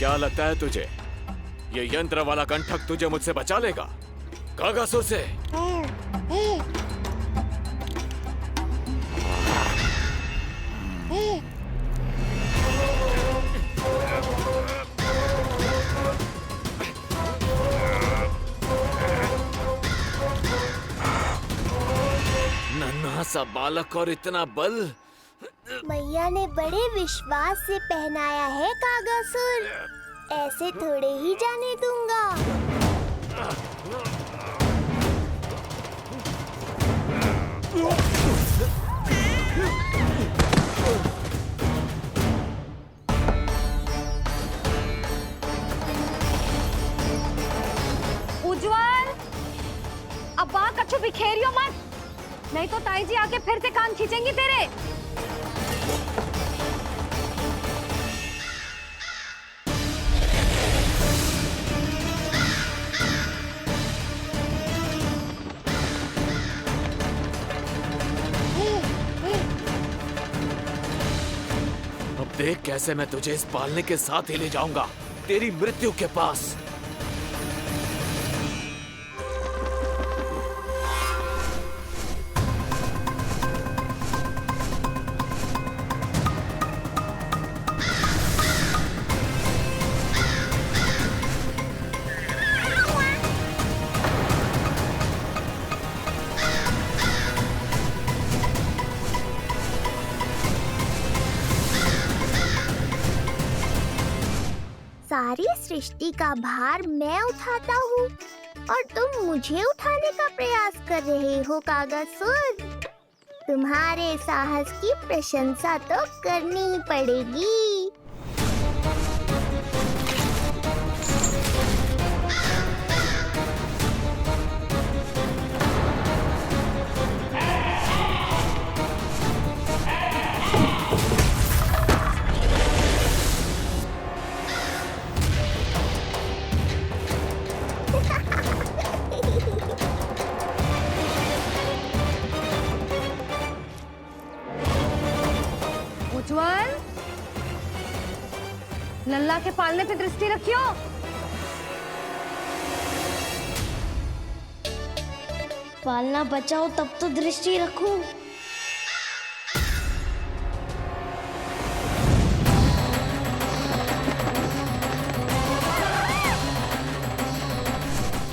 क्या लगता है तुझे ये यंत्र वाला कंठक तुझे मुझसे बचा लेगा कागासुर से? नन्हा सा बालक और इतना बल। मैया ने बड़े विश्वास से पहनाया है कागासुर, ऐसे थोड़े ही जाने दूंगा। उज्जवल, अब बात कच्छु बिखेरियो मत, नहीं तो ताई जी आके फिर से कान खींचेंगी तेरे। अब देख कैसे मैं तुझे इस पालने के साथ ही ले जाऊंगा तेरी मृत्यु के पास। सारी सृष्टि का भार मैं उठाता हूँ और तुम मुझे उठाने का प्रयास कर रहे हो कागासुर। तुम्हारे साहस की प्रशंसा तो करनी ही पड़ेगी। उज्जवल, लल्ला के पालने पे दृष्टि रखियो। पालना बचाओ तब तो दृष्टि रखूं।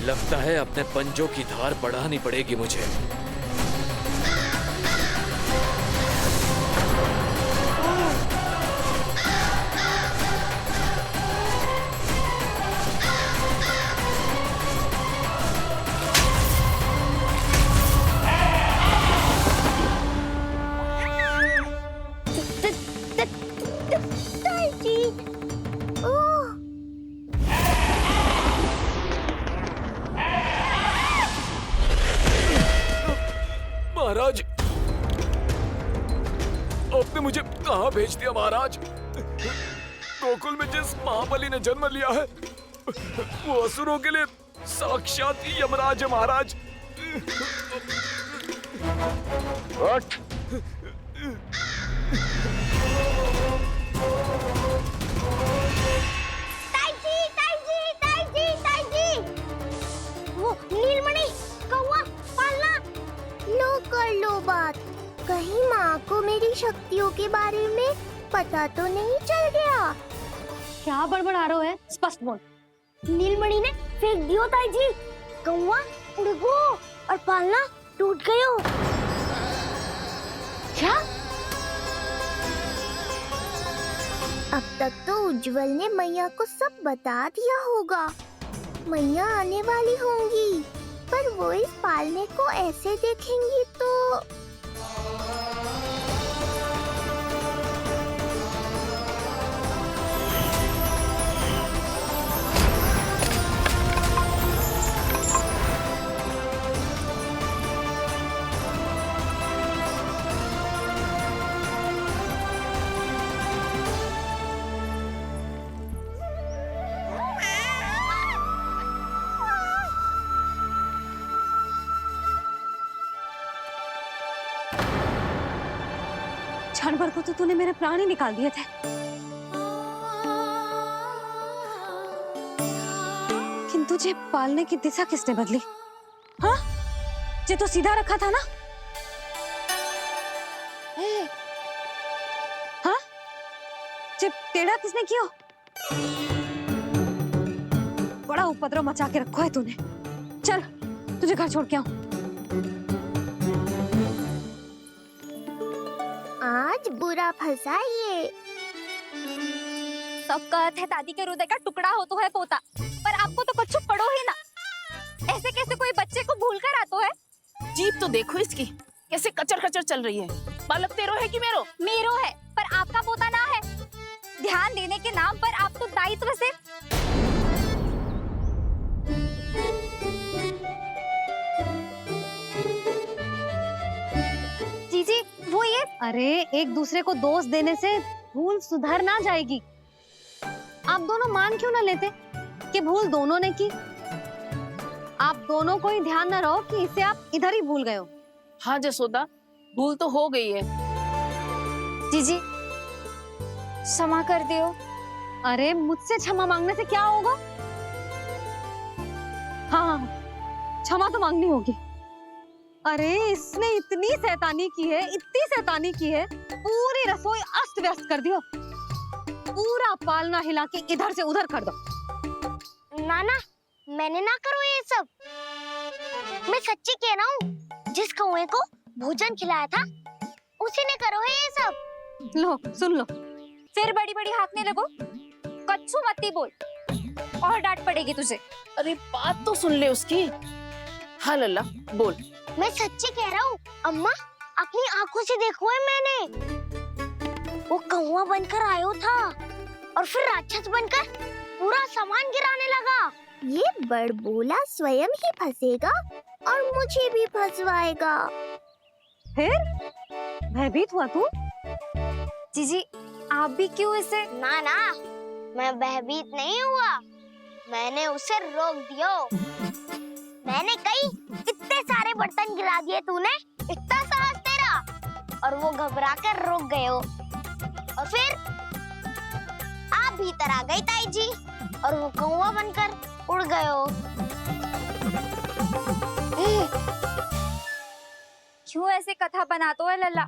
लगता है अपने पंजों की धार बढ़ानी पड़ेगी मुझे। महाराज, आपने मुझे कहाँ भेज दिया महाराज? गोकुल में जिस महाबली ने जन्म लिया है वो असुरों के लिए साक्षात यमराज है महाराज। वो नीलमणि, कौवा, पालना, लो कर लो बात। कहीं माँ को मेरी शक्तियों के बारे में पता तो नहीं चल गया? क्या बड़बड़ा रहे हो है? स्पष्ट बोल। नीलमणि ने फेंक दियो ताई जी। कौवा उड़ गयो और पालना टूट गयो। क्या? अब तक तो उज्जवल ने मैया को सब बता दिया होगा। मैया आने वाली होंगी, पर वो इस पालने को ऐसे देखेंगी तो क्षण भर को तो तूने मेरे प्राण ही निकाल दिए थे। तुझे पालने की दिशा किसने बदली? हाँ, जे तो सीधा रखा था ना? हाँ, जे टेढ़ा किसने किया? बड़ा उपद्रव मचा के रखा है तूने। चल, तुझे घर छोड़ के आऊं। आज बुरा फंसा ये। सब कहते हैं दादी के हृदय का टुकड़ा हो तो है पोता, पर आपको तो कुछ पड़ो ही ना। ऐसे कैसे कोई बच्चे को भूल कर आतो है? जीप तो देखो इसकी, कैसे कचर कचर चल रही है। बालक तेरो है कि मेरो? मेरो है, पर आपका पोता ना है। ध्यान देने के नाम पर आप तो दायित्व से जीजी वो ये। अरे एक दूसरे को दोष देने से भूल सुधर ना जाएगी। आप दोनों मान क्यों ना लेते कि भूल दोनों ने की? आप दोनों को ही ध्यान न रहो कि इसे आप इधर ही भूल गए हो। हाँ जसोदा, भूल तो हो गई है। जीजी क्षमा कर दियो। अरे मुझसे क्षमा मांगने से क्या होगा? हाँ, क्षमा तो मांगनी होगी। अरे इसने इतनी शैतानी की है, इतनी शैतानी की है, पूरी रसोई अस्त व्यस्त कर दिया। पूरा पालना हिला के इधर से उधर कर दो। नाना, मैंने ना करो ये सब। मैं सच्ची कह रहा हूँ, जिस कौवे को भोजन खिलाया था उसी ने करो है ये सब। लो सुन लो। फिर बड़ी बड़ी हाँकने लगो। कच्छू मत बोल, और डांट पड़ेगी तुझे। अरे बात तो सुन ले उसकी। हाँ लल्ला बोल। मैं सच्ची कह रहा हूँ अम्मा, अपनी आंखों से देखो है मैंने। वो कौवा बनकर आयो था और फिर राक्षस बनकर पूरा सामान गिराने लगा। ये बड़बोला स्वयं ही फंसेगा और मुझे भी फंसवाएगा। फिर भयभीत हुआ तू? जीजी आप भी क्यों इसे? ना ना, मैं भयभीत नहीं हुआ, मैंने उसे रोक दिया। मैंने कही इतने सारे बर्तन गिरा दिए तूने, इतना साहस तेरा, और वो घबरा कर रुक गए हो। और फिर आप भीतर आ गई ताई जी और वो कौवा बनकर उड़ गए हो। क्यों ऐसे कथा बनाते हो लल्ला?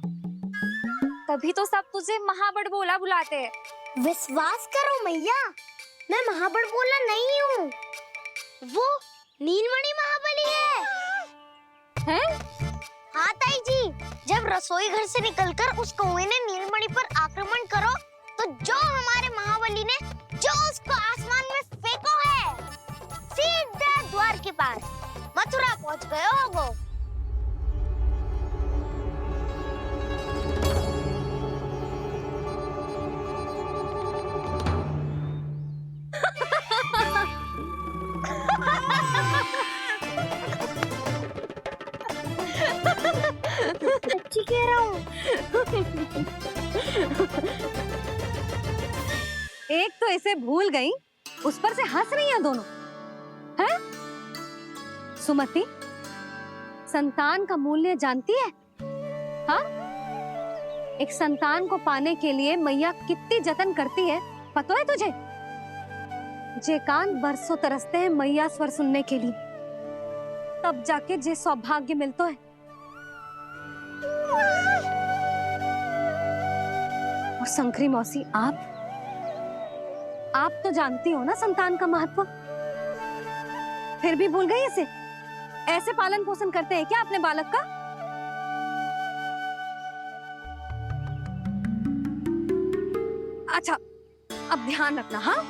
तभी तो सब तुझे महाबड़बोला बुलाते हैं। विश्वास करो मैया, मैं महाबड़बोला नहीं हूँ, वो नीलमणि महाबली है। हैं? हाँ ताई जी, जब रसोई घर से निकलकर उस कौवे ने नीलमणि पर आक्रमण करो, तो जो हमारे महाबली ने जो उसको आसमान में फेंको है, सीधे द्वार के पास मथुरा पहुंच गए होगो। सच्ची कह रहा हूँ। एक तो इसे भूल गई, उस पर से हंस रही हैं दोनों। हैं? सुमति, संतान का मूल्य जानती है? हाँ? एक संतान को पाने के लिए मैया कितनी जतन करती है, पता है तुझे? जे कान बरसों तरसते हैं मैया स्वर सुनने के लिए, तब जाके जे सौभाग्य मिलता है। और शंकरी मौसी, आप तो जानती हो ना संतान का महत्व, फिर भी भूल गई इसे? ऐसे पालन पोषण करते हैं क्या अपने बालक का? अच्छा, अब ध्यान रखना। हाँ,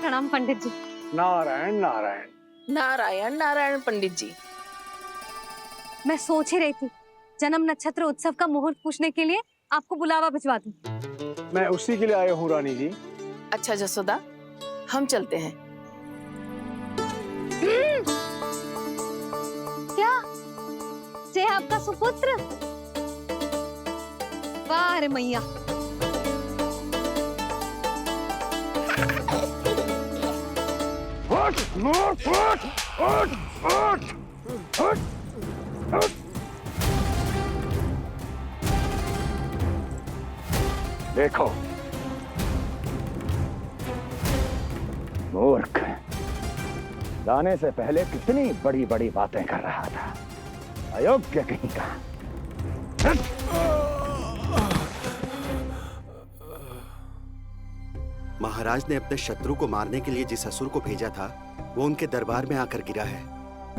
प्रणाम पंडित जी। नारायण नारायण। नारायण नारायण पंडित जी। मैं सोच ही रही थी जन्म नक्षत्र उत्सव का मुहूर्त पूछने के लिए आपको बुलावा भिजवा दूं। मैं उसी के लिए आया हूँ रानी जी। अच्छा जसोदा, हम चलते हैं। क्या से आपका सुपुत्र? वाह रे मैया। उठ, उठ, उठ, उठ, उठ, उठ, उठ। देखो, मूर्ख, लाने से पहले कितनी बड़ी बड़ी बातें कर रहा था, अयोग्य कहीं का। महाराज ने अपने शत्रु को मारने के लिए जिस असुर को भेजा था वो उनके दरबार में आकर गिरा है।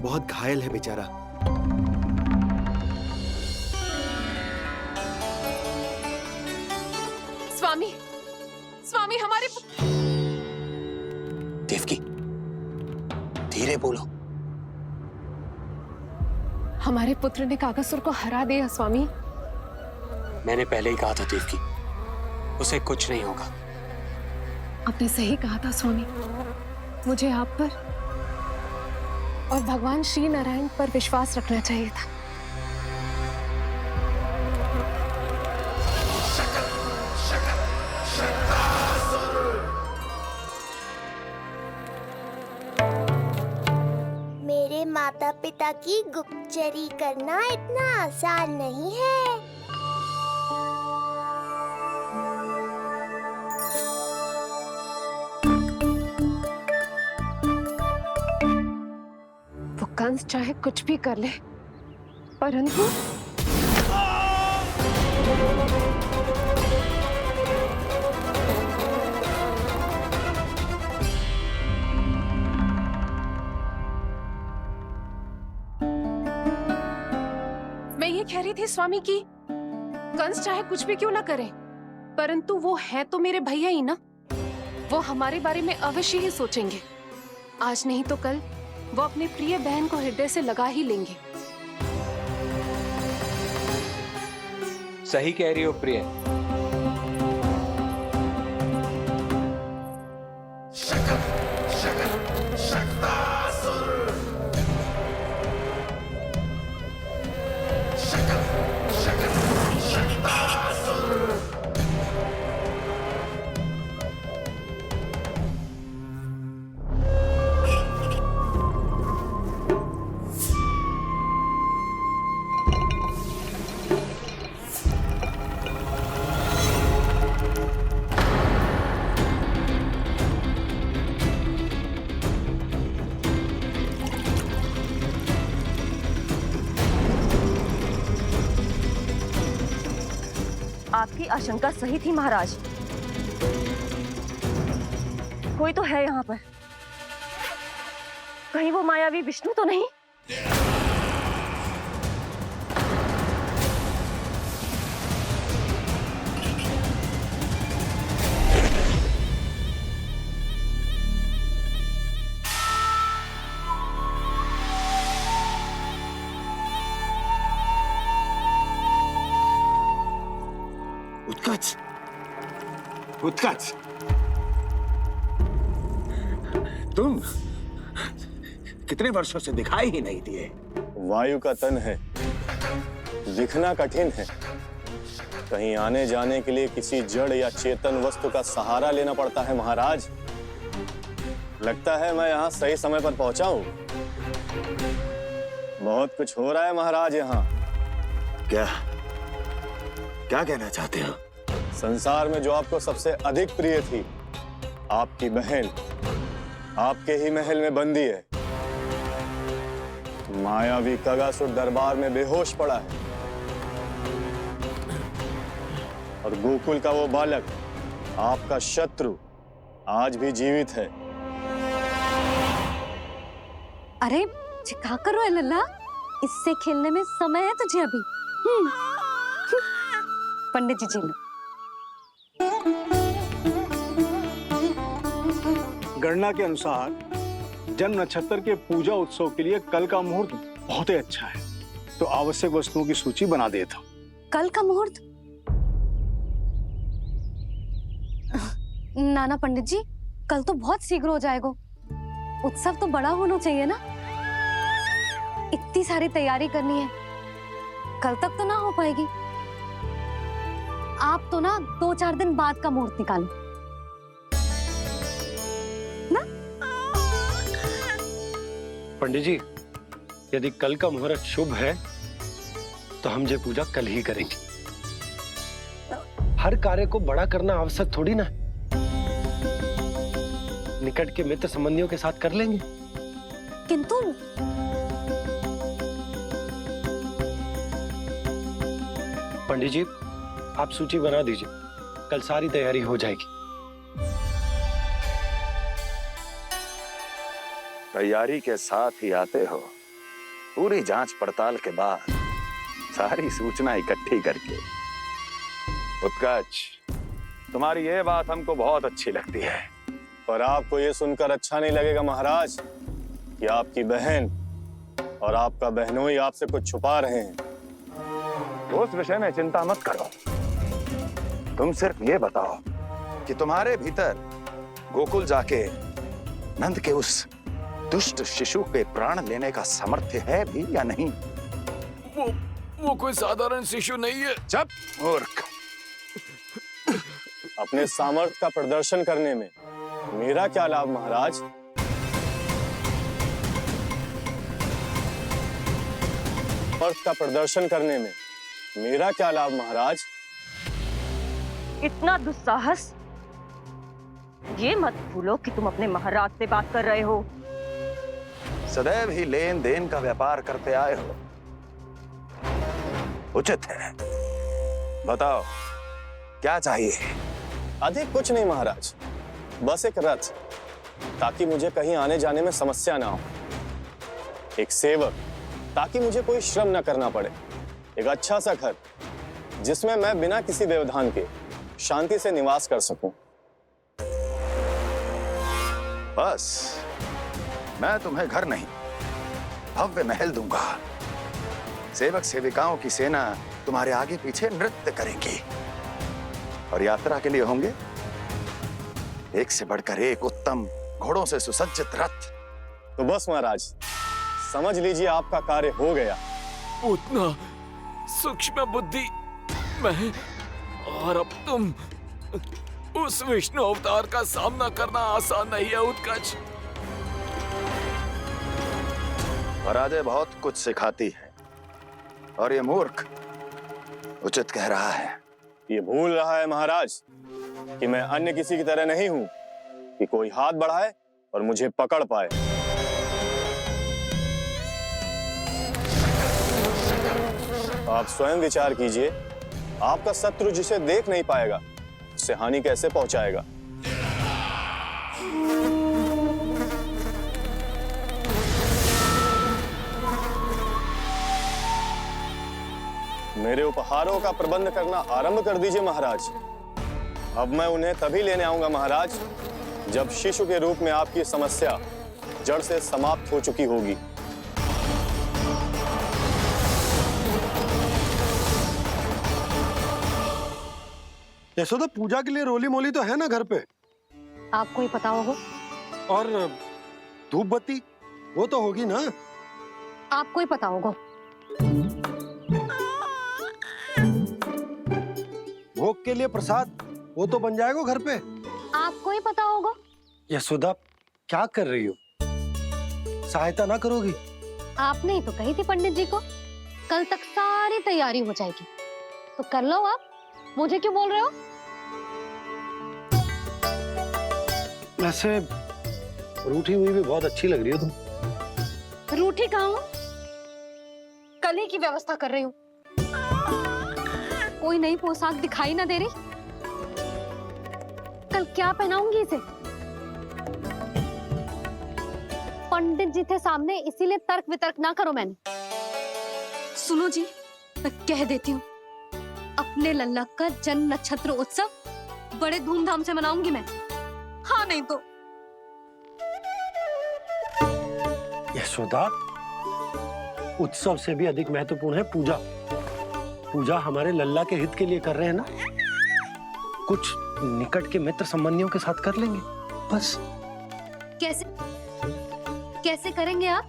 बहुत घायल है बेचारा। स्वामी, स्वामी हमारे देवकी, धीरे बोलो। हमारे पुत्र ने कागासुर को हरा दिया स्वामी। मैंने पहले ही कहा था देवकी, उसे कुछ नहीं होगा। आपने सही कहा था स्वामी। मुझे आप पर और भगवान श्री नारायण पर विश्वास रखना चाहिए था। मेरे माता पिता की गुप्तचरी करना इतना आसान नहीं है। वो कंस चाहे कुछ भी कर ले, परंतु मैं ये कह रही थी स्वामी कि कंस चाहे कुछ भी क्यों ना करे, परंतु वो है तो मेरे भैया ही ना। वो हमारे बारे में अवश्य ही सोचेंगे। आज नहीं तो कल वो अपनी प्रिय बहन को हृदय से लगा ही लेंगे। सही कह रही हो प्रिय। आपकी आशंका सही थी महाराज। कोई तो है यहाँ पर। कहीं वो मायावी विष्णु तो नहीं? उत्कच, उत्कच, तुम कितने वर्षों से दिखाई ही नहीं दिए। वायु का तन है, दिखना कठिन है। कहीं आने जाने के लिए किसी जड़ या चेतन वस्तु का सहारा लेना पड़ता है महाराज। लगता है मैं यहाँ सही समय पर पहुंचा हूँ। बहुत कुछ हो रहा है महाराज यहाँ। क्या क्या कहना चाहते हो? संसार में जो आपको सबसे अधिक प्रिय थी, आपकी बहन आपके ही महल में बंदी है। मायावी कागासुर दरबार में बेहोश पड़ा है और गोकुल का वो बालक, आपका शत्रु, आज भी जीवित है। अरे क्या कर रहा है लल्ला? इससे खेलने में समय है तुझे अभी। पंडित जी लो। गणना के अनुसार जन्म नक्षत्र के पूजा उत्सव के लिए कल का मुहूर्त बहुत ही अच्छा है, तो आवश्यक वस्तुओं की सूची बना देता हूँ। कल का मुहूर्त? नाना पंडित जी, कल तो बहुत शीघ्र हो जाएगा। उत्सव तो बड़ा होना चाहिए ना। इतनी सारी तैयारी करनी है, कल तक तो ना हो पाएगी। आप तो ना 2-4 दिन बाद का मुहूर्त निकालो ना। पंडित जी, यदि कल का मुहूर्त शुभ है तो हम ये पूजा कल ही करेंगे। हर कार्य को बड़ा करना आवश्यक थोड़ी ना। निकट के मित्र संबंधियों के साथ कर लेंगे। किंतु पंडित जी, आप सूची बना दीजिए, कल सारी तैयारी हो जाएगी। तैयारी के साथ ही आते हो, पूरी जांच पड़ताल के बाद सारी सूचना इकट्ठी करके। उत्कर्ष, तुम्हारी ये बात हमको बहुत अच्छी लगती है। पर आपको ये सुनकर अच्छा नहीं लगेगा महाराज कि आपकी बहन और आपका बहनोई आपसे कुछ छुपा रहे हैं। उस विषय में चिंता मत करो, तुम सिर्फ ये बताओ कि तुम्हारे भीतर गोकुल जाके नंद के उस दुष्ट शिशु के प्राण लेने का सामर्थ्य है भी या नहीं? वो कोई साधारण शिशु नहीं है। चुप मूर्ख। अपने सामर्थ्य का प्रदर्शन करने में मेरा क्या लाभ महाराज? सामर्थ्य का प्रदर्शन करने में मेरा क्या लाभ महाराज? इतना दुस्साहस! ये मत भूलो कि तुम अपने महाराज से बात कर रहे हो। सदैव ही लेन देन का व्यापार करते आए हो, उचित है। बताओ क्या चाहिए? अधिक कुछ नहीं महाराज, बस एक रथ, ताकि मुझे कहीं आने जाने में समस्या ना हो। एक सेवक, ताकि मुझे कोई श्रम न करना पड़े। एक अच्छा सा घर, जिसमें मैं बिना किसी व्यवधान के शांति से निवास कर सकूं। बस, मैं तुम्हें घर नहीं, भव्य महल दूंगा। सेवक सेविकाओं की सेना तुम्हारे आगे पीछे नृत्य करेंगी और यात्रा के लिए होंगे एक से बढ़कर एक उत्तम घोड़ों से सुसज्जित रथ। तो बस महाराज, समझ लीजिए आपका कार्य हो गया। उतना सूक्ष्म बुद्धि मैं, और अब तुम, उस विष्णु अवतार का सामना करना आसान नहीं है उत्कर्ष। पराजय बहुत कुछ सिखाती है और ये मूर्ख उचित कह रहा है। ये भूल रहा है महाराज कि मैं अन्य किसी की तरह नहीं हूं कि कोई हाथ बढ़ाए और मुझे पकड़ पाए। आप स्वयं विचार कीजिए, आपका शत्रु जिसे देख नहीं पाएगा उससे हानि कैसे पहुंचाएगा? मेरे उपहारों का प्रबंध करना आरंभ कर दीजिए महाराज। अब मैं उन्हें तभी लेने आऊंगा महाराज, जब शिशु के रूप में आपकी समस्या जड़ से समाप्त हो चुकी होगी। यशोदा, पूजा के लिए रोली मोली तो है ना घर पे? आपको ही पता होगा। और धूप बत्ती वो तो होगी ना? आपको ही पता होगा। भोग के लिए प्रसाद वो तो बन जाएगा घर पे। आपको ही पता होगा। यशोदा, क्या कर रही हो? सहायता ना करोगी? आपने ही तो कही थी पंडित जी को, कल तक सारी तैयारी हो जाएगी, तो कर लो आप। मुझे क्यों बोल रहे हो? वैसे रूठी हुई भी बहुत अच्छी लग रही हो तुम। रूठी कहाँ हूँ? कल ही की व्यवस्था कर रही हूँ। कोई नई पोशाक दिखाई ना दे रही। कल क्या पहनाऊंगी इसे? पंडित जी थे सामने, इसीलिए तर्क वितर्क ना करो। मैंने सुनो जी, मैं कह देती हूँ, अपने लल्ला का जन्म नक्षत्र उत्सव बड़े धूमधाम से मनाऊंगी मैं। हाँ नहीं तो। यशोदा, उत्सव से भी अधिक महत्वपूर्ण है पूजा। पूजा हमारे लल्ला के हित के लिए कर रहे हैं ना। कुछ निकट के मित्र संबंधियों के साथ कर लेंगे, बस। कैसे कैसे करेंगे आप?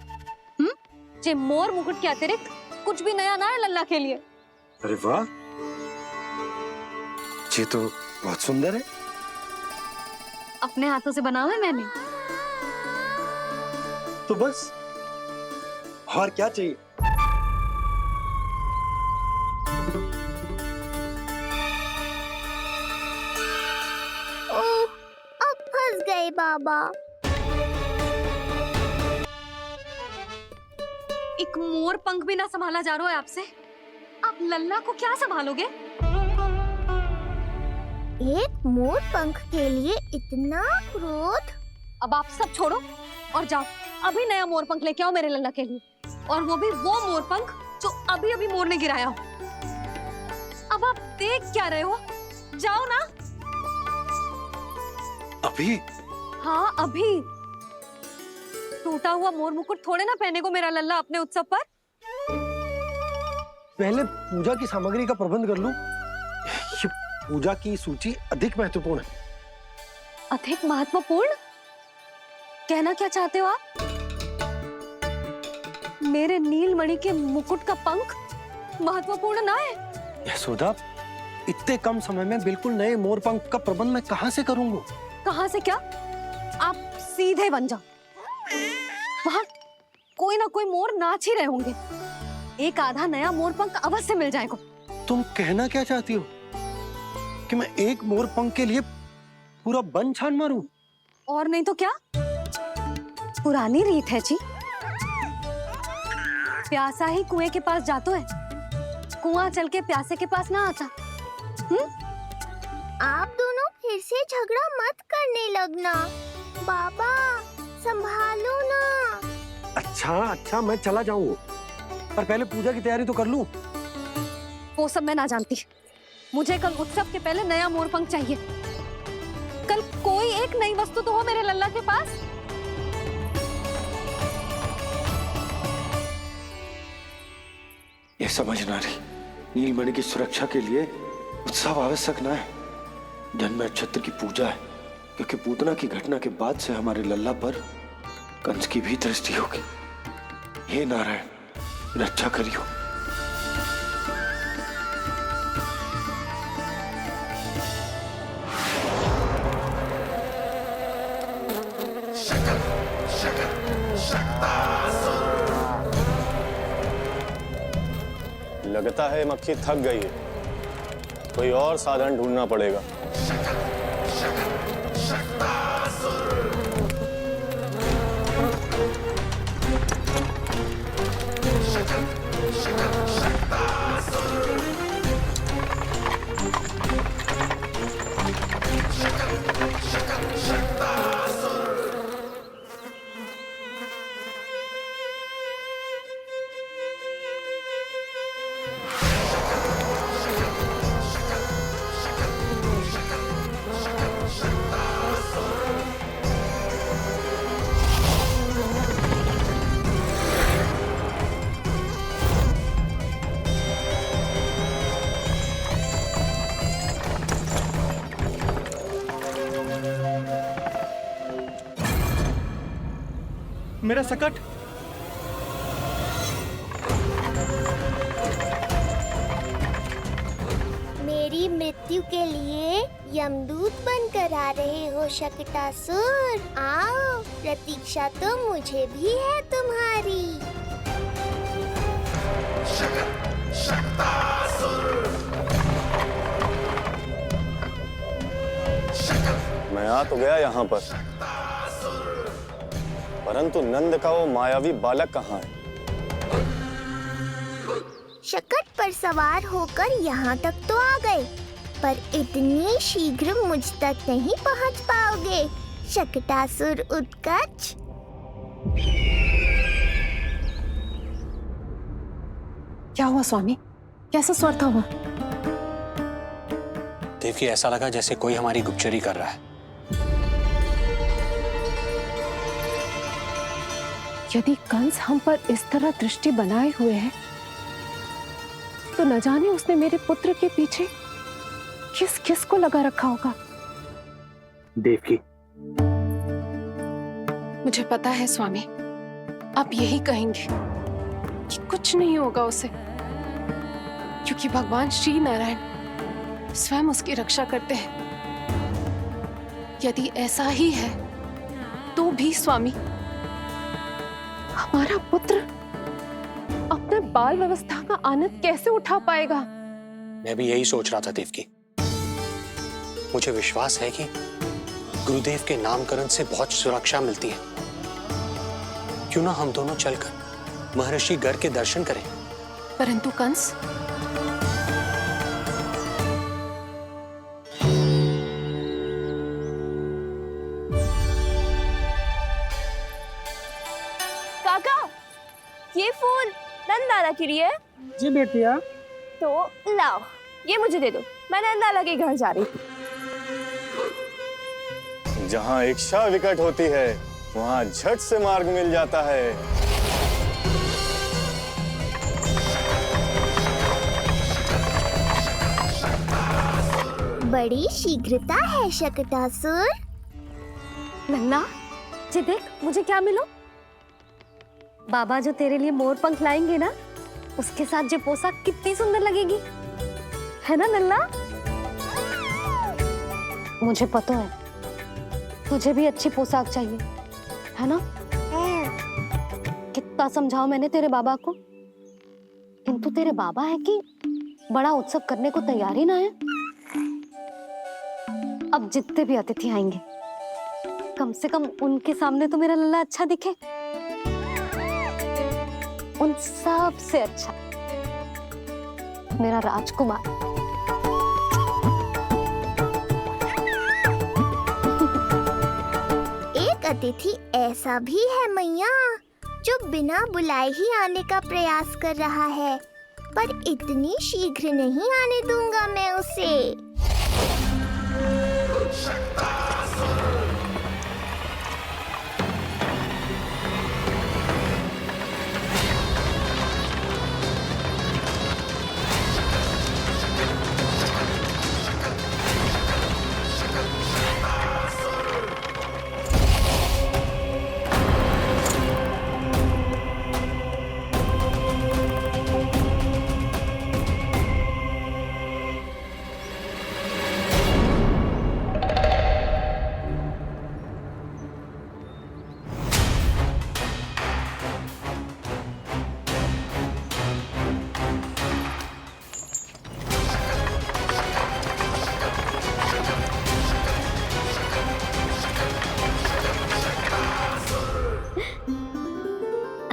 जे मोर मुकुट के अतिरिक्त कुछ भी नया ना है लल्ला के लिए। अरे वाह, ये तो बहुत सुंदर है। अपने हाथों से बनाया है मैंने। तो बस, और क्या चाहिए? ओह, अब फंस गए बाबा। एक मोर पंख भी ना संभाला जा रहा है आपसे, आप लल्ला को क्या संभालोगे? एक मोर पंख के लिए इतना क्रोध? अब आप सब छोड़ो और जाओ, अभी नया मोर पंख लेके आओ मेरे लल्ला के लिए, और वो भी वो मोर पंख जो अभी अभी मोर ने गिराया हो। अब आप देख क्या रहे हो, जाओ ना। अभी? हाँ अभी। टूटा हुआ मोर मुकुट थोड़े ना पहने को मेरा लल्ला अपने उत्सव पर। पहले पूजा की सामग्री का प्रबंध कर लूं। ये पूजा की सूची अधिक महत्वपूर्ण है। अधिक महत्वपूर्ण? कहना क्या चाहते हो आप? मेरे नीलमणि के मुकुट का पंख महत्वपूर्ण ना है? यशोदा, इतने कम समय में बिल्कुल नए मोर पंख का प्रबंध मैं कहां से करूंगा? कहां से क्या? आप सीधे बन जाओ। वहां कोई ना कोई मोर नाच ही रहे होंगे, एक आधा नया मोर पंख अवश्य मिल जाएगा। तुम कहना क्या चाहती हो कि मैं एक मोर पंख के लिए पूरा वन छान मारूं? और नहीं तो क्या, पुरानी रीत है जी, प्यासा ही कुएं के पास जातो है, कुआं चल के प्यासे के पास ना आता। आप दोनों फिर से झगड़ा मत करने लगना। बाबा संभालो ना। अच्छा मैं चला जाऊंगा, पर पहले पूजा की तैयारी तो कर लूं। वो सब मैं ना जानती, मुझे कल उत्सव के पहले नया मोर पंख चाहिए। कल कोई एक नई वस्तु तो हो मेरे लल्ला के पास। ये समझ ना रही, नीलमणि की सुरक्षा के लिए उत्सव आवश्यक ना है, जन्म नक्षत्र की पूजा है, क्योंकि पूतना की घटना के बाद से हमारे लल्ला पर कंस की भी दृष्टि होगी। हे नारायण, रक्षा करियो। लगता है मक्खी थक गई है, कोई और साधन ढूंढना पड़ेगा। मेरा सकट। मेरी मृत्यु के लिए यमदूत बनकर आ रहे हो शकटासुर? आओ, प्रतीक्षा तो मुझे भी है तुम्हारी। मैं आ तो गया यहाँ पर, परंतु नंद का वो मायावी बालक कहाँ है? शकट पर सवार होकर यहाँ तक तो आ गए, पर इतनी शीघ्र मुझ तक नहीं पहुँच पाओगे शकटासुर उत्कच। क्या हुआ स्वामी, कैसा स्वर था हुआ? देवकी, ऐसा लगा जैसे कोई हमारी गुप्तचरी कर रहा है। यदि कंस हम पर इस तरह दृष्टि बनाए हुए है, तो न जाने उसने मेरे पुत्र के पीछे किस किस को लगा रखा होगा। देवकी, मुझे पता है स्वामी, आप यही कहेंगे कि कुछ नहीं होगा उसे, क्योंकि भगवान श्री नारायण स्वयं उसकी रक्षा करते हैं। यदि ऐसा ही है तो भी स्वामी, हमारा पुत्र अपने बाल व्यवस्था का आनंद कैसे उठा पाएगा? मैं भी यही सोच रहा था देवकी। मुझे विश्वास है कि गुरुदेव के नामकरण से बहुत सुरक्षा मिलती है। क्यों ना हम दोनों चलकर महर्षि गर के दर्शन करें। परंतु कंस, काका, ये फूल नंदाला के लिए है। जी बेटिया। तो लाओ, ये मुझे दे दो, मैं नंदाला के घर जा रही हूँ। जहाँ इच्छा विकट होती है वहाँ झट से मार्ग मिल जाता है। बड़ी शीघ्रता है शकटासुर। नन्ना, जी देख मुझे क्या मिलो। बाबा जो तेरे लिए मोर पंख लाएंगे ना, उसके साथ जो पोशाक कितनी सुंदर लगेगी, है ना नन्ना? मुझे पता है तुझे भी अच्छी पोशाक चाहिए, है ना? कितना समझाओ मैंने तेरे बाबा को, किंतु तेरे बाबा है कि बड़ा उत्सव करने को तैयार ही ना है। अब जितने भी अतिथि आएंगे, कम से कम उनके सामने तो मेरा लल्ला अच्छा दिखे, उन सब से अच्छा मेरा राजकुमार। एक अतिथि ऐसा भी है मैया जो बिना बुलाए ही आने का प्रयास कर रहा है, पर इतनी शीघ्र नहीं आने दूंगा मैं उसे।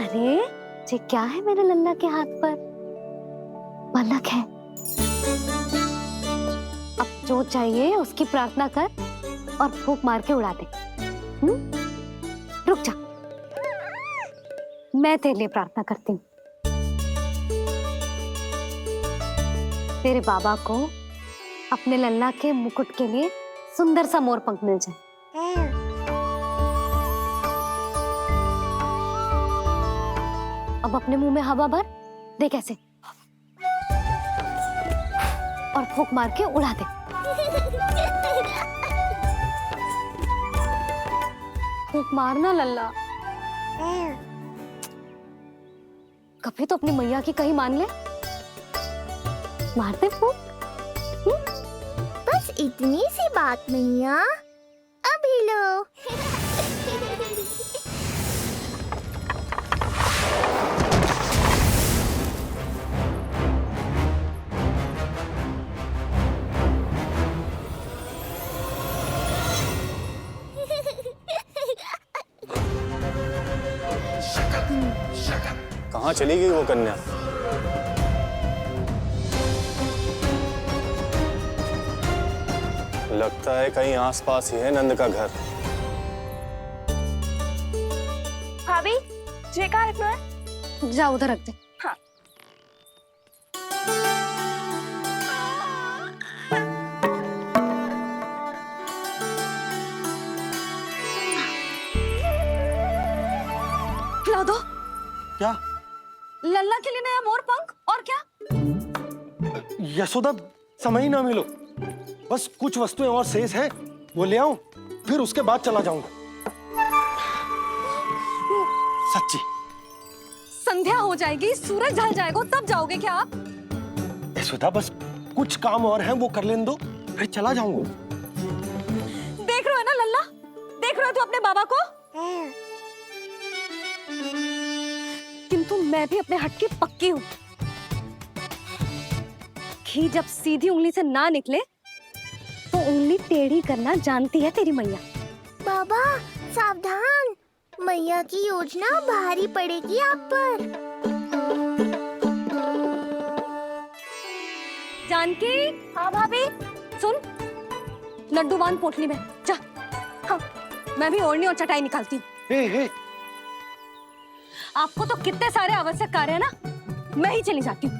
अरे ये क्या है मेरे लल्ला के हाथ पर? पलक है। अब जो चाहिए उसकी प्रार्थना कर और फूंक मार के उड़ा दे। रुक जा, मैं तेरे लिए प्रार्थना करती हूँ। तेरे बाबा को अपने लल्ला के मुकुट के लिए सुंदर सा मोर पंख मिल जाए। अब अपने मुंह में हवा भर दे, कैसे, और फूंक मार के उड़ा दे। फूंक मारना लल्ला, कभी तो अपनी मैया की कहीं मान ले। मारते फूंक। बस इतनी सी बात मैया, अभी लो। कहाँ चली गई वो कन्या? लगता है कहीं आसपास ही है नंद का घर। भाभी, ये कहाँ रखना है? जा उधर रख दे। हाँ। खिला दो। क्या? लल्ला के लिए नया मोर पंख, और क्या? यशोदा, समय ही ना मिलो, बस कुछ वस्तुएं और शेष है, वो ले आऊं, फिर उसके बाद चला जाऊंगा। सच्ची। संध्या हो जाएगी, सूरज ढल जाएगा, तब जाओगे क्या आप? यशोदा, बस कुछ काम और हैं, वो कर लेने दो, फिर चला जाऊंगा। देख रहे हो ना लल्ला, देख रहे हो तू अपने बाबा को? किंतु मैं भी अपने हट की पक्की हूँ। घी जब सीधी उंगली से ना निकले तो उंगली टेढ़ी करना जानती है तेरी मैया। बाबा सावधान, मैया की योजना भारी पड़ेगी आप पर। जानकी। हाँ भाभी। सुन, लड्डू बांध पोटली में, जा। हाँ, मैं भी ओढ़नी और चटाई निकालती हूँ। आपको तो कितने सारे आवश्यक कार्य है ना, मैं ही चली जाती हूँ।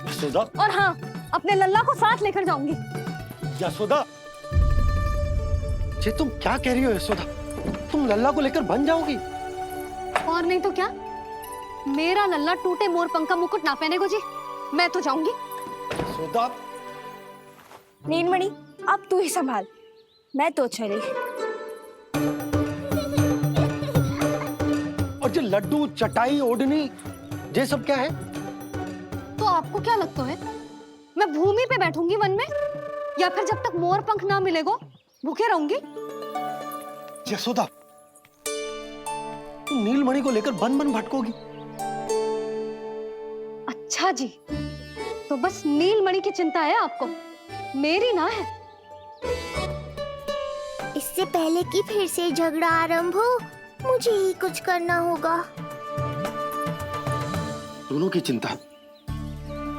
यशोदा। और हाँ, अपने लल्ला को साथ लेकर जाऊंगी। यशोदा, ये तुम क्या कह रही हो यशोदा? तुम लल्ला को लेकर बन जाओगी? और नहीं तो क्या, मेरा लल्ला टूटे मोर पंख का मुकुट ना पहने को जी, मैं तो जाऊंगी। यशोदा। नीलमणि, अब तू ही संभाल, मैं तो चली। और जो लड्डू, चटाई, ओढ़नी, ये सब क्या है? तो आपको क्या लगता है, मैं भूमि पे बैठूंगी वन में, या फिर जब तक मोर पंख ना मिलेगा भूखे रहूंगी? यशोदा, तुम नीलमणि को लेकर बन बन भटकोगी। अच्छा जी, तो बस नीलमणि की चिंता है आपको, मेरी ना है। इससे पहले कि फिर से झगड़ा आरंभ हो, मुझे ही कुछ करना होगा। दोनों की चिंता,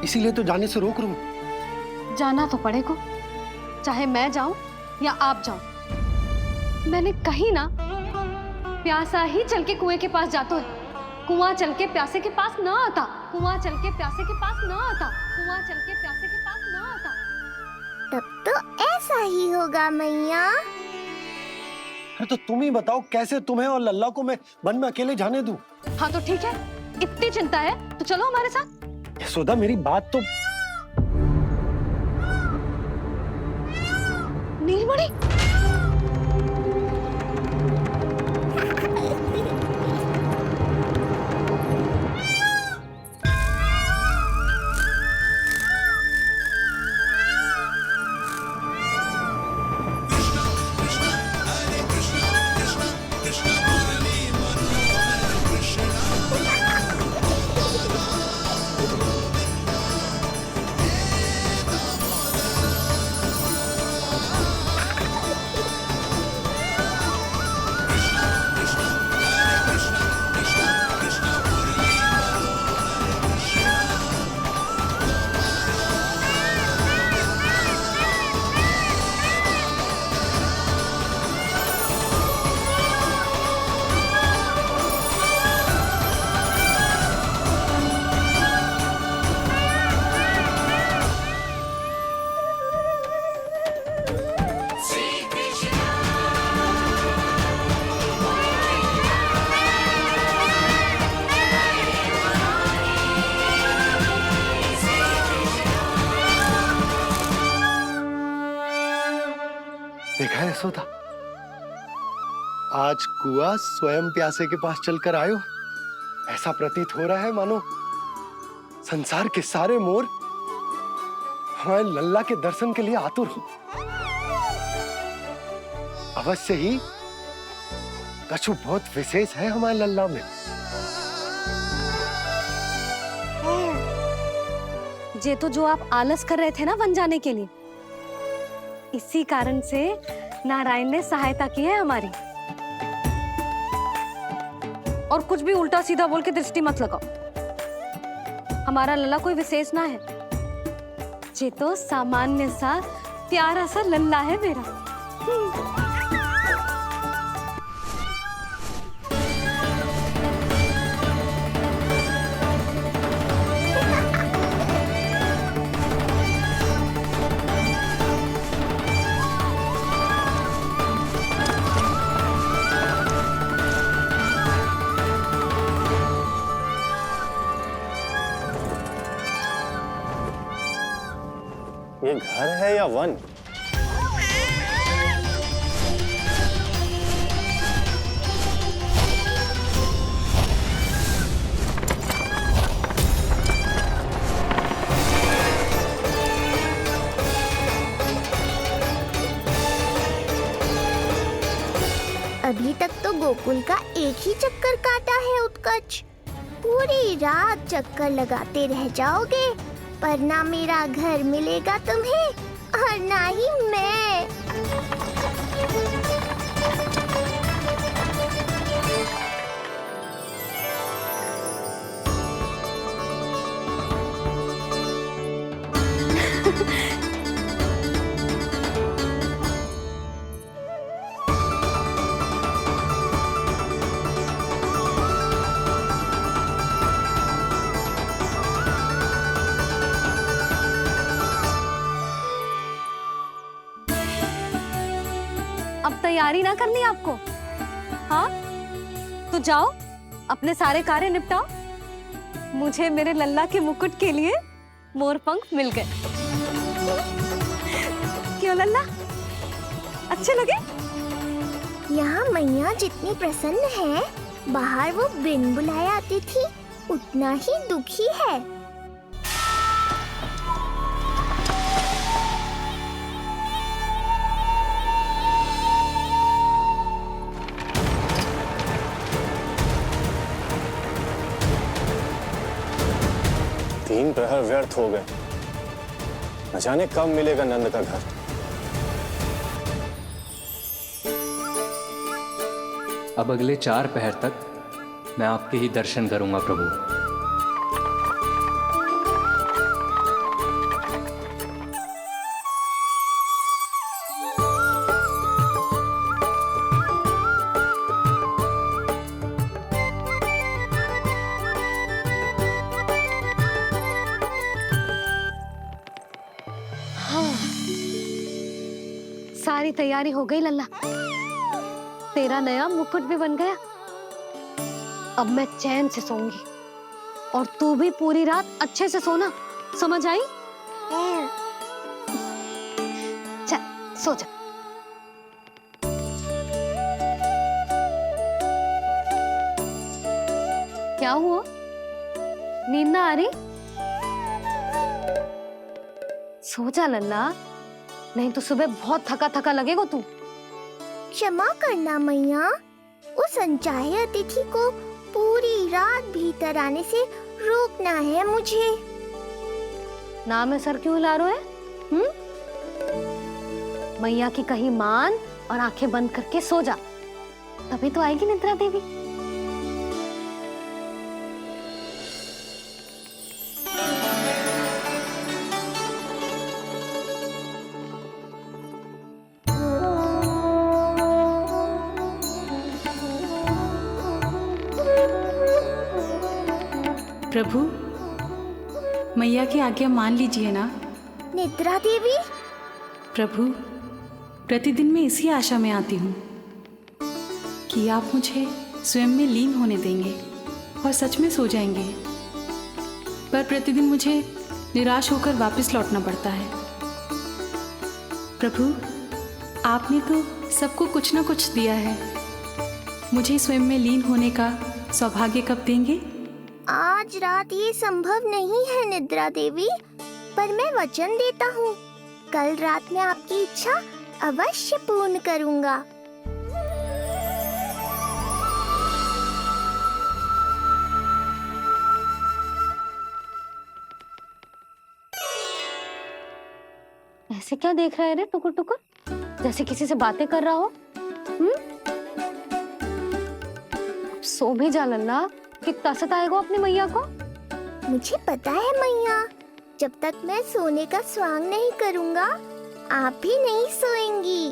इसीलिए तो जाने से रोक रहा हूं। जाना तो पड़ेगा, चाहे मैं जाऊं या आप जाओ। मैंने कहीं ना, प्यासा ही चल के कुएं के पास जाता है, कुआं चल के प्यासे के पास ना आता, कुआं चल के प्यासे के पास ना आता, कुआं चल के प्यासे के पास ना आता। तब तो ऐसा ही होगा मैया। अरे तो तुम ही बताओ, कैसे तुम्हें और लल्ला को मैं वन में अकेले जाने दूं? हाँ तो ठीक है, इतनी चिंता है तो चलो हमारे साथ। यशोदा, मेरी बात तो। नीलमणि, देखा है यशोदा, आज कुआं स्वयं प्यासे के पास चलकर आयो। ऐसा प्रतीत हो रहा है मानो संसार के सारे मोर हमारे लल्ला के दर्शन के लिए आतुर हो। अवश्य ही कछु बहुत विशेष है हमारे लल्ला में। ये तो जो आप आलस कर रहे थे ना वन जाने के लिए, इसी कारण से नारायण ने सहायता की है हमारी। और कुछ भी उल्टा सीधा बोल के दृष्टि मत लगाओ, हमारा लल्ला कोई विशेष ना है, ये तो सामान्य सा प्यारा सा लल्ला है मेरा। ये घर है या वन? अभी तक तो गोकुल का एक ही चक्कर काटा है उत्कच। पूरी रात चक्कर लगाते रह जाओगे, पर ना मेरा घर मिलेगा तुम्हें और ना ही मैं। अब तैयारी ना करनी आपको? हाँ, तो जाओ अपने सारे कार्य निपटाओ। मुझे मेरे लल्ला के मुकुट के लिए मोरपंख मिल गए। क्यों लल्ला, अच्छे लगे? यहाँ मैया जितनी प्रसन्न है, बाहर वो बिन बुलाए आती थी उतना ही दुखी है। तीन प्रहर व्यर्थ हो गए। न जाने कब मिलेगा नंद का घर। अब अगले 4 पहर तक मैं आपके ही दर्शन करूंगा प्रभु। सारी तैयारी हो गई लल्ला, तेरा नया मुकुट भी बन गया। अब मैं चैन से सोऊंगी और तू भी पूरी रात अच्छे से सोना, समझ आई? चल सो जा। क्या हुआ, नींद ना आ रही? सो जा लल्ला, नहीं तो सुबह बहुत थका थका लगेगा तू। क्षमा करना मैया, उस अनचाहे अतिथि को पूरी रात भीतर आने से रोकना है मुझे। ना में सर क्यों हिला रहे हैं? मैया की कही मान और आंखें बंद करके सो जा, तभी तो आएगी निद्रा देवी। प्रभु, मैया की आज्ञा मान लीजिए ना। निद्रा देवी? प्रभु, प्रतिदिन मैं इसी आशा में आती हूँ कि आप मुझे स्वयं में लीन होने देंगे और सच में सो जाएंगे, पर प्रतिदिन मुझे निराश होकर वापस लौटना पड़ता है। प्रभु, आपने तो सबको कुछ ना कुछ दिया है, मुझे स्वयं में लीन होने का सौभाग्य कब देंगे? आज रात ये संभव नहीं है निद्रा देवी, पर मैं वचन देता हूँ कल रात में आपकी इच्छा अवश्य पूर्ण करूँगा। ऐसे क्या देख रहा है रे टुकुर टुकुर, जैसे किसी से बातें कर रहा हो? सो भी जा लल्ला, कितना सताएगा अपनी मैया को। मुझे पता है मैया, जब तक मैं सोने का स्वांग नहीं करूँगा आप भी नहीं सोएंगी।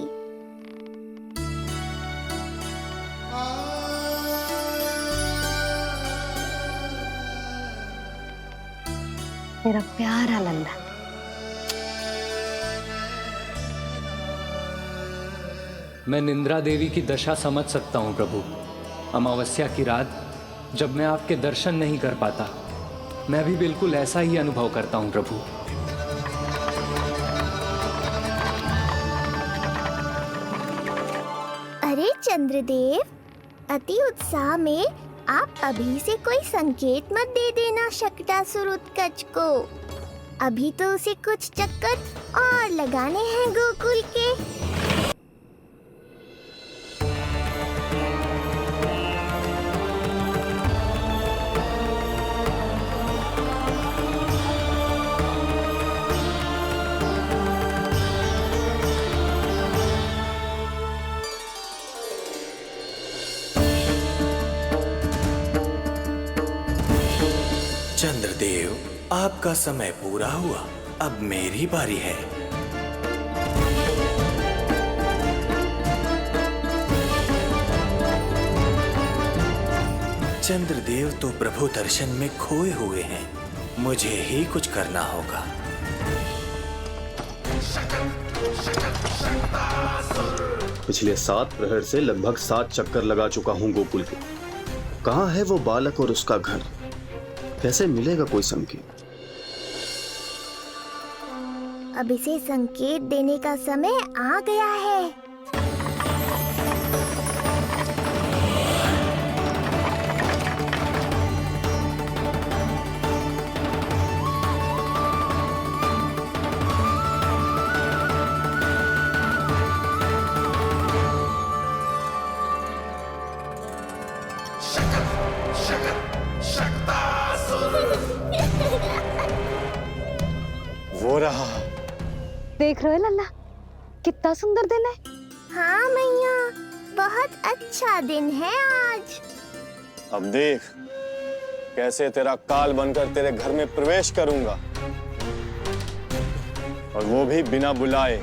मेरा प्यारा लल्ला। मैं निंद्रा देवी की दशा समझ सकता हूँ प्रभु। अमावस्या की रात जब मैं आपके दर्शन नहीं कर पाता, मैं भी बिल्कुल ऐसा ही अनुभव करता हूँ प्रभु। अरे चंद्रदेव, अति उत्साह में आप अभी से कोई संकेत मत दे देना शकटासुर उत्कच को। अभी तो उसे कुछ चक्कर और लगाने हैं गोकुल के। चंद्रदेव, आपका समय पूरा हुआ, अब मेरी बारी है। चंद्रदेव तो प्रभु दर्शन में खोए हुए हैं, मुझे ही कुछ करना होगा। पिछले 7 प्रहर से लगभग 7 चक्कर लगा चुका हूं गोकुल के। कहाँ है वो बालक और उसका घर? कैसे मिलेगा कोई संकेत? अब इसे संकेत देने का समय आ गया है। वो रहा। देख रहे हो लल्ला, कितना सुंदर दिन है। हाँ मैया, बहुत अच्छा दिन है आज। अब देख कैसे तेरा काल बनकर तेरे घर में प्रवेश करूंगा, और वो भी बिना बुलाए।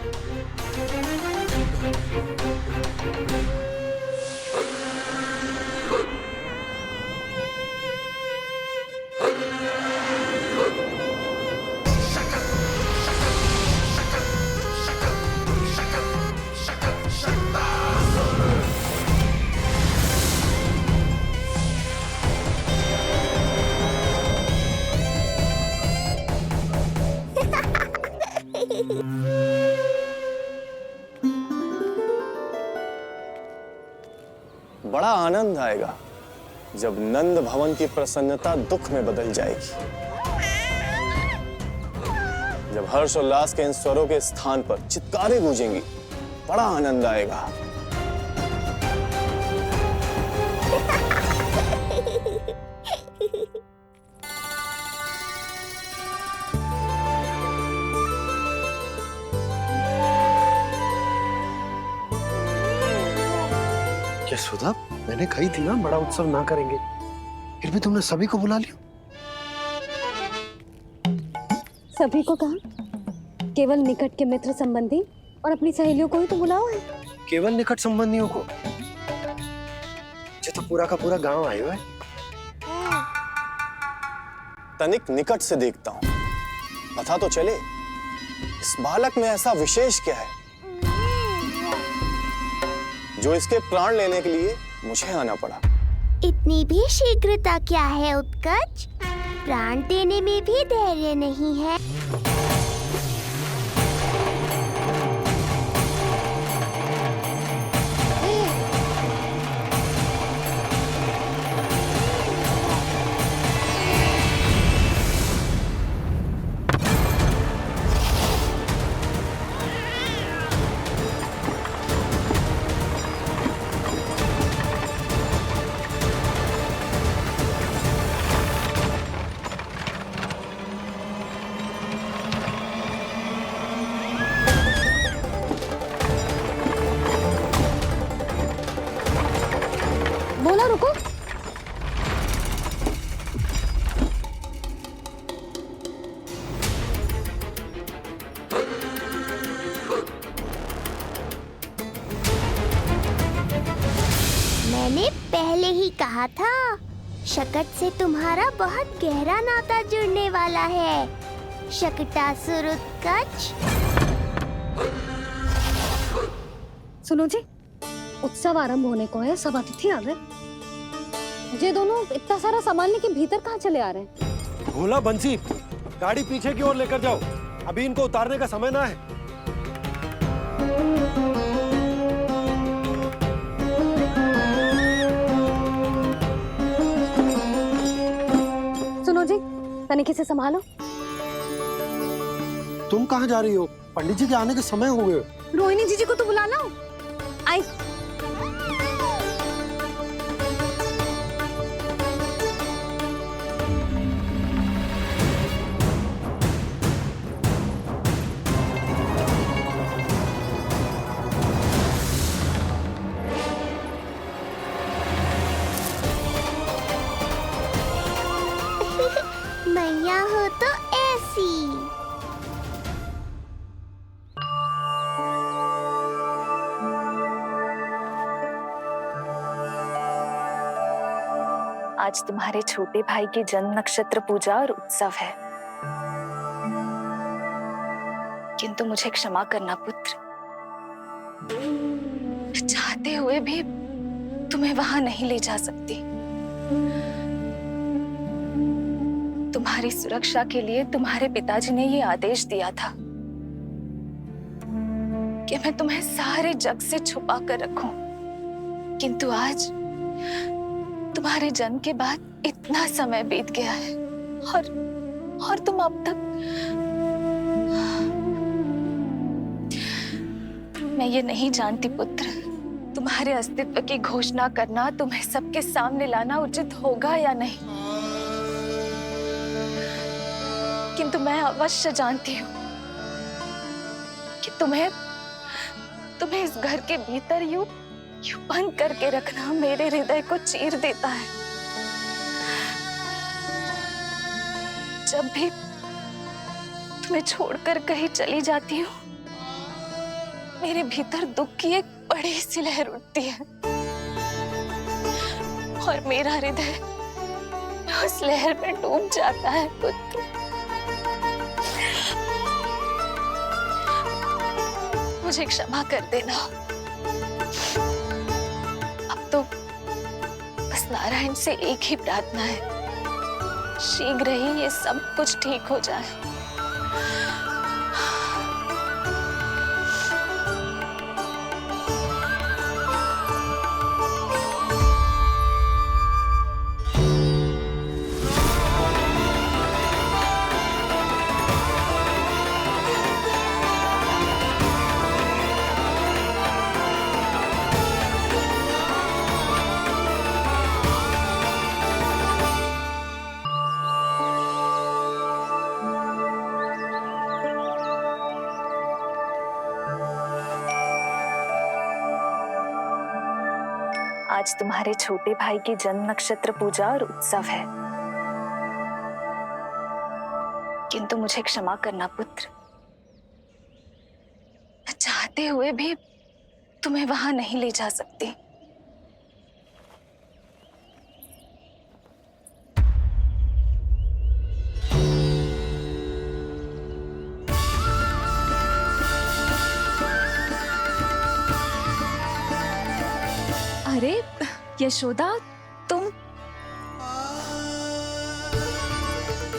बड़ा आनंद आएगा जब नंद भवन की प्रसन्नता दुख में बदल जाएगी, जब हर्षोल्लास के इन स्वरों के स्थान पर चित्कारें गूंजेंगी। बड़ा आनंद आएगा। यशोदा, मैंने कही थी ना बड़ा उत्सव ना करेंगे, फिर भी तुमने सभी को बुला लिया। सभी को कहा? केवल निकट के मित्र संबंधी और अपनी सहेलियों को ही तो बुलाओ है। केवल निकट संबंधियों को? ये तो पूरा का पूरा गांव आया है। तनिक निकट से देखता हूं, पता तो चले इस बालक में ऐसा विशेष क्या है जो इसके प्राण लेने के लिए मुझे आना पड़ा। इतनी भी शीघ्रता क्या है उत्कर्ष? प्राण देने में भी धैर्य नहीं है। बोला रुको। मैंने पहले ही कहा था, शकट से तुम्हारा बहुत गहरा नाता जुड़ने वाला है। शकटासुर उत्कर्ष। सुनो जी, उत्सव आरंभ होने को है, सब अतिथि आ गए। ये दोनों इतना सारा सामान लेके भीतर कहाँ चले आ रहे हैं? भोला, बंसी, गाड़ी पीछे की ओर लेकर जाओ, अभी इनको उतारने का समय ना है। सुनो जी, तनिके से संभालो। तुम कहाँ जा रही हो? पंडित जी के आने के समय हो गए। रोहिणी जीजी को तो बुला लो। आई। मैया हो तो ऐसी। आज तुम्हारे छोटे भाई की जन्म नक्षत्र पूजा और उत्सव है, किंतु मुझे क्षमा करना पुत्र। चाहते हुए भी तुम्हें वहां नहीं ले जा सकती। तुम्हारी सुरक्षा के लिए तुम्हारे पिताजी ने ये आदेश दिया था कि मैं तुम्हें सारे जग से छुपा कर रखूं, किंतु आज तुम्हारे जन्म के बाद इतना समय बीत गया है और तुम अब तक। मैं ये नहीं जानती पुत्र, तुम्हारे अस्तित्व की घोषणा करना, तुम्हें सबके सामने लाना उचित होगा या नहीं, किंतु मैं अवश्य जानती हूँ कि तुम्हें इस घर के भीतर यूं बंद करके रखना मेरे हृदय को चीर देता है। जब भी तुम्हें छोड़कर कहीं चली जाती हूँ, मेरे भीतर दुख की एक बड़ी सी लहर उठती है और मेरा हृदय उस लहर में डूब जाता है पुत्र। मुझे क्षमा कर देना। अब तो बस नारायण से एक ही प्रार्थना है, शीघ्र ही ये सब कुछ ठीक हो जाए। आज तुम्हारे छोटे भाई की जन्म नक्षत्र पूजा और उत्सव है, किंतु मुझे क्षमा करना पुत्र, मैं चाहते हुए भी तुम्हें वहां नहीं ले जा सकती। अरे यशोदा,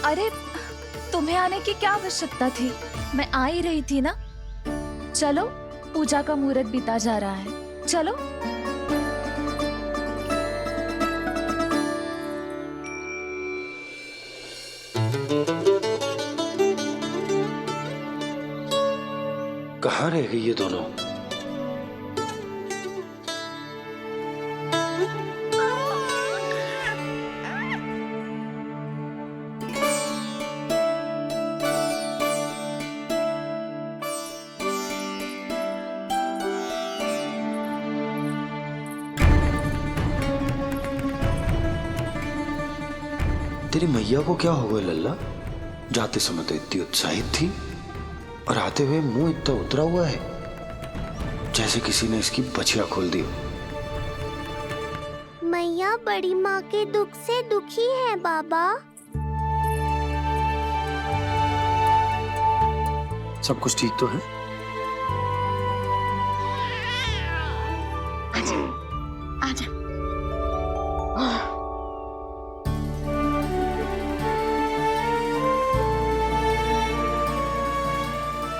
अरे तुम्हें आने की क्या आवश्यकता थी? मैं आ ही रही थी ना। चलो, पूजा का मुहूर्त बीता जा रहा है, चलो। कहाँ रह गई ये दोनों? तेरी मैया को क्या हो गया लल्ला? जाते समय तो इतनी उत्साहित थी और आते हुए मुंह इतना उतरा हुआ है जैसे किसी ने इसकी बचिया खोल दी। मैया बड़ी माँ के दुख से दुखी है बाबा। सब कुछ ठीक तो है? आजा।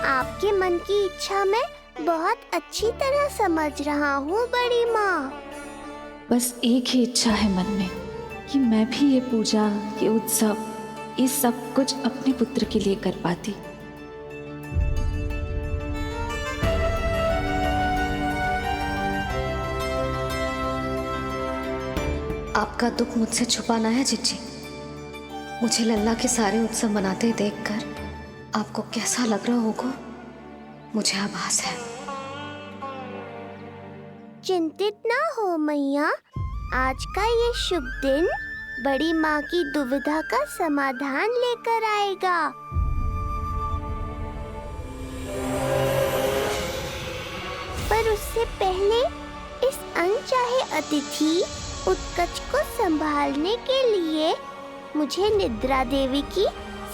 आपके मन की इच्छा मैं बहुत अच्छी तरह समझ रहा हूँ बड़ी माँ। बस एक ही इच्छा है मन में कि मैं भी ये पूजा, ये उत्सव, ये सब कुछ अपने पुत्र के लिए कर पाती। आपका दुख मुझसे छुपाना है जिज्जी। मुझे लल्ला के सारे उत्सव मनाते देखकर आपको कैसा लग रहा होगा, मुझे आभास है। चिंतित ना हो मैया, आज का ये शुभ दिन बड़ी माँ की दुविधा का समाधान लेकर आएगा। पर उससे पहले इस अनचाहे अतिथि उत्कच को संभालने के लिए मुझे निद्रा देवी की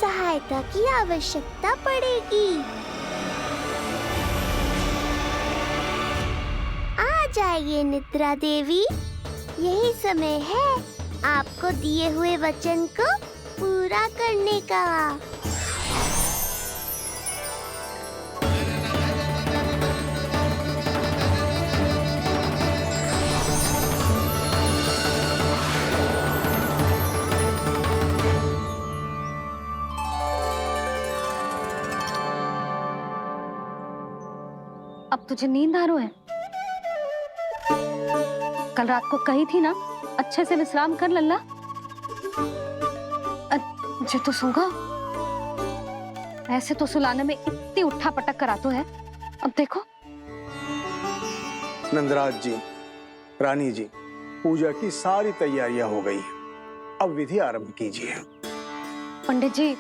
सहायता की आवश्यकता पड़ेगी। जाइए निद्रा देवी, यही समय है आपको दिए हुए वचन को पूरा करने का। अब तुझे नींद आ रहा है? कल रात को कही थी ना अच्छे से विश्राम कर लल्ला। जो तो सोगा, ऐसे तो सुलाने में इतनी उठा पटक कर आतो है। अब देखो। नंदराज जी, रानी जी, पूजा की सारी तैयारियां हो गई हैं। अब विधि आरंभ कीजिए। पंडित जी,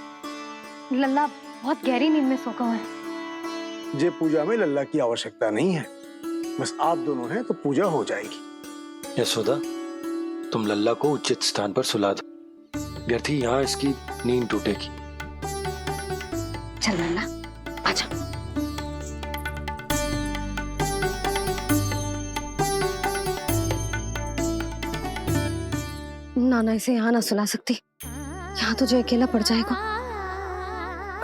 लल्ला बहुत गहरी नींद में सोगा है। जे पूजा में लल्ला की आवश्यकता नहीं है, बस आप दोनों हैं तो पूजा हो जाएगी। यशोदा, तुम लल्ला को उचित स्थान पर सुला दो, व्यर्थ ही यहाँ इसकी नींद टूटेगी। चल लल्ला, आजा। नाना इसे यहाँ ना सुला सकती, यहाँ तो जो अकेला पड़ जाएगा,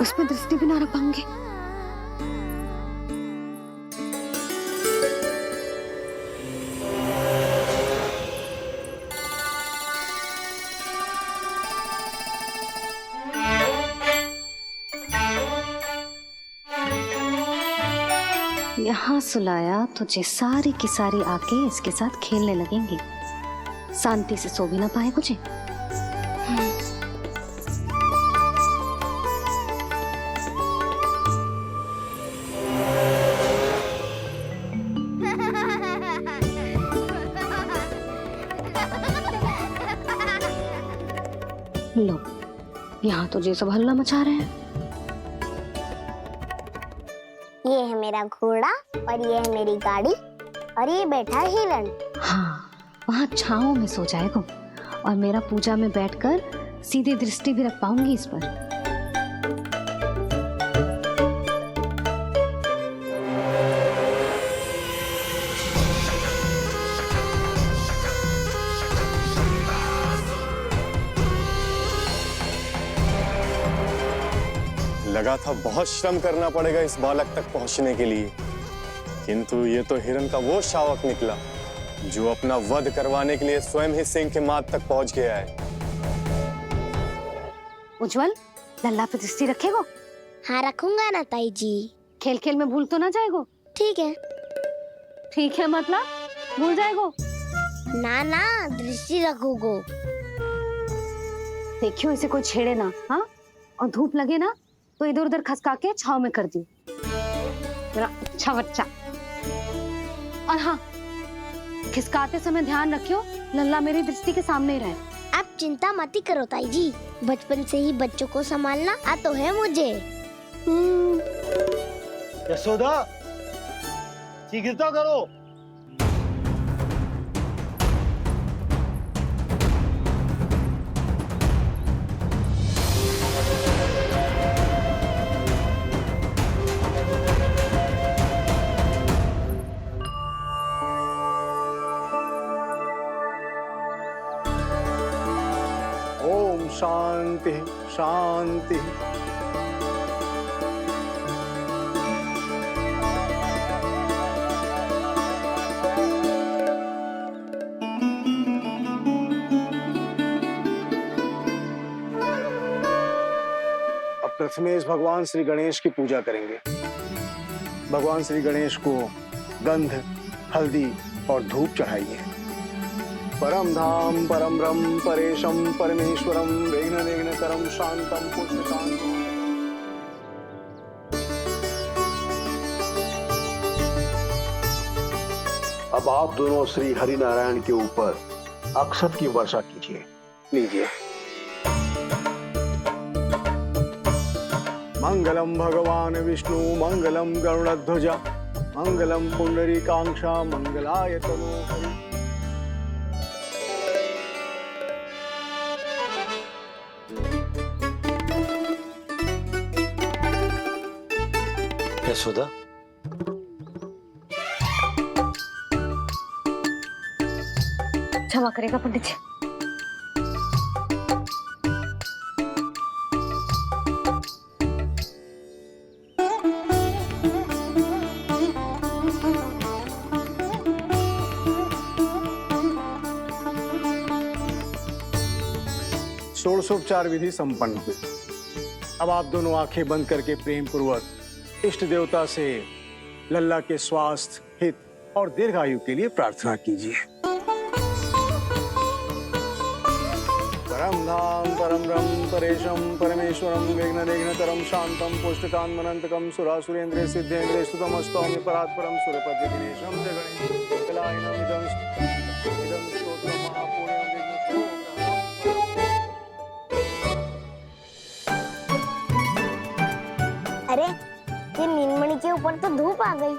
उसमें दृष्टि भी ना रख पाऊंगी। यहाँ सुलाया तो जे सारी की सारी आके इसके साथ खेलने लगेंगी, शांति से सो भी ना पाए मुझे। लो, यहाँ तो जे सब हल्ला मचा रहे हैं। ये है मेरा घोड़ा और ये है मेरी गाड़ी और ये बैठा हिरण। हाँ, वहाँ छांव में सो जाएगा और मेरा पूजा में बैठकर सीधी दृष्टि भी रख पाऊंगी इस पर। लगा था बहुत श्रम करना पड़ेगा इस बालक तक पहुंचने के लिए, किंतु ये तो हिरण का वो शावक निकला जो अपना वध करवाने के लिए स्वयं ही सिंह के माथ तक पहुंच गया है। उज्जवल, लल्ला पे दृष्टि रखेगो? हाँ रखूंगा ना ताई जी। खेल खेल में भूल तो ना जाएगो? ठीक है। ठीक है मतलब भूल जाएगो? ना ना, दृष्टि रखोगो। देखियो इसे कोई छेड़े ना, हाँ? और धूप लगे ना तो इधर उधर खसका के छाव में कर दी। अच्छा बच्चा। और हाँ, खिसकाते समय ध्यान रखियो लल्ला मेरी दृष्टि के सामने ही रहे। आप चिंता मत करो ताई जी, बचपन से ही बच्चों को संभालना आता है मुझे। यशोदा, शीघ्रता करो। ओम शांति शांति। अब प्रथमेश भगवान श्री गणेश की पूजा करेंगे। भगवान श्री गणेश को गंध, हल्दी और धूप चढ़ाइए। परम धाम परम ब्रह्म परेशम परमेश्वरम विघ्न निघ्नकरम शांतम पुष्टकांतम। अब आप दोनों श्री हरि नारायण के ऊपर अक्षत की वर्षा कीजिए। लीजिए। मंगलम भगवान विष्णु मंगलम गरुड़ध्वज मंगलम पुंडरीकाक्षा मंगलाय तनोहरि। यशोदा, क्षमा करेगा पंडित जी। षोडशोपचार विधि संपन्न हुई। अब आप दोनों आंखें बंद करके प्रेम पूर्वक इष्ट देवता से लल्ला के स्वास्थ्य, हित और दीर्घायु के लिए प्रार्थना कीजिए। परम धाम परम ब्रह्म परेशम परमेश्वरम विघ्ननिघ्नकरम शांतम पुष्टकान्मनंतकम सुरासुरेंद्र सिद्धेंद्र स्तुतम स्तौम्य परात्परम सुरपति दिनेशम जगणेश कलायनम इदं स्तोत्रम महापुण्यम विघ्नशो। अरे ये नीलमणि के ऊपर तो धूप आ गई।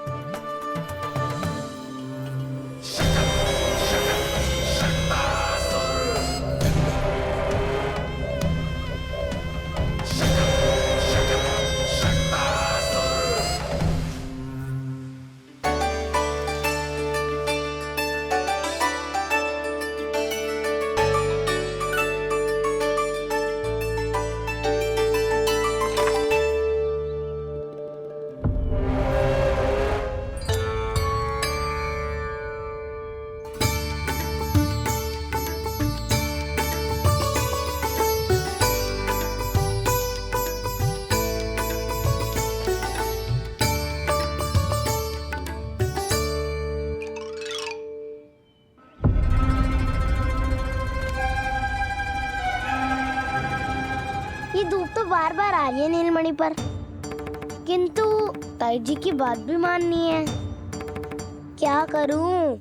धूप तो बार बार आ रही है नीलमणि पर, किंतु ताई जी की बात भी माननी है। क्या करूं?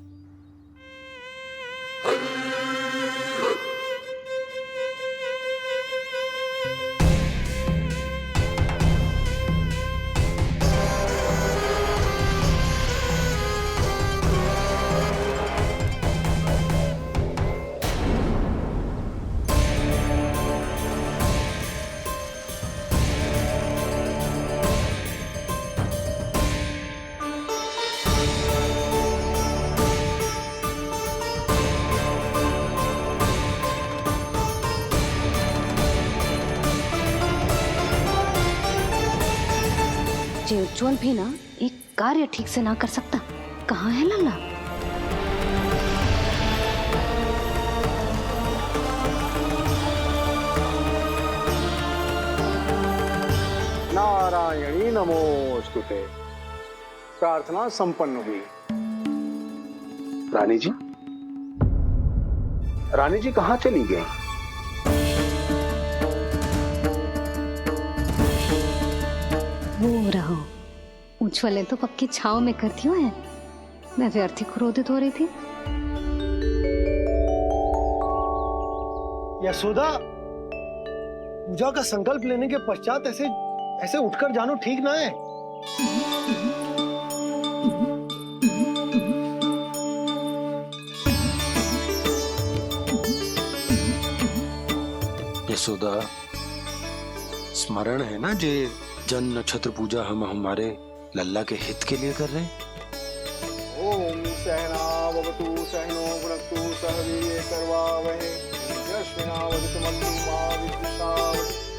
जे उज्जवल भी ना एक कार्य ठीक से ना कर सकता। कहाँ है लल्ला? नारायणी नमोस्तुते। प्रार्थना संपन्न हुई। रानी जी, रानी जी कहाँ चली गई? वो रहो, उज्जवल ने तो पक्की छाव में कर दिया है। मैं व्यर्थ ही क्रोधित हो रही थी। यशोदा, पूजा का संकल्प लेने के पश्चात ऐसे ऐसे उठकर जानो ठीक ना है। यशोदा, स्मरण है ना जे जन नक्षत्र पूजा हम हमारे लल्ला के हित के लिए कर रहे हैं। ओम सहनावतु सहनो भुनक्तु सह वीर्यं करवावहै यस्मिनावधूतं मा विद्विषावहै।